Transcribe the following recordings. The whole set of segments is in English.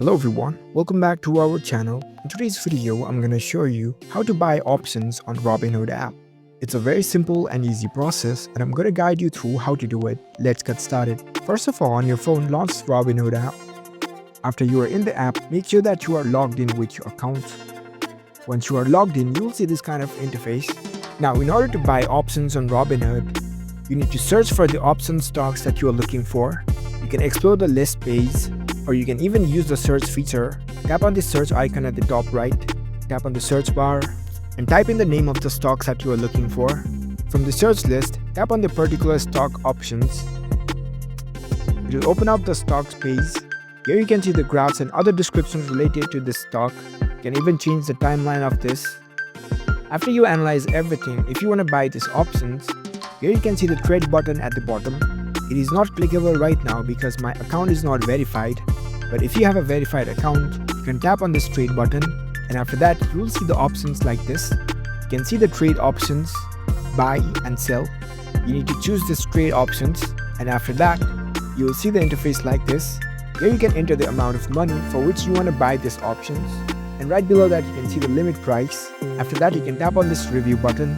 Hello everyone, welcome back to our channel. In today's video, I'm going to show you how to buy options on Robinhood app. It's a very simple and easy process and I'm going to guide you through how to do it. Let's get started. First of all, on your phone, launch Robinhood app. After you are in the app, make sure that you are logged in with your account. Once you are logged in, you will see this kind of interface. Now, in order to buy options on Robinhood, you need to search for the option stocks that you are looking for. You can explore the list page, or you can even use the search feature. Tap on the search icon at the top right, tap on the search bar, and type in the name of the stocks that you are looking for. From the search list, tap on the particular stock options. It will open up the stocks page. Here you can see the graphs and other descriptions related to this stock. You can even change the timeline of this. After you analyze everything, if you want to buy these options, here you can see the trade button at the bottom. It is not clickable right now because my account is not verified, but if you have a verified account, you can tap on this trade button, and after that you will see the options like this. You can see the trade options, buy and sell. You need to choose this trade options, and after that you will see the interface like this. Here you can enter the amount of money for which you want to buy these options, and right below that you can see the limit price. After that you can tap on this review button.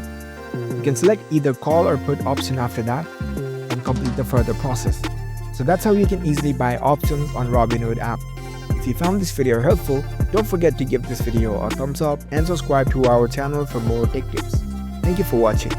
You can select either call or put option after that and complete the further process. So that's how you can easily buy options on Robinhood app. If you found this video helpful, don't forget to give this video a thumbs up and subscribe to our channel for more tech tips. Thank you for watching.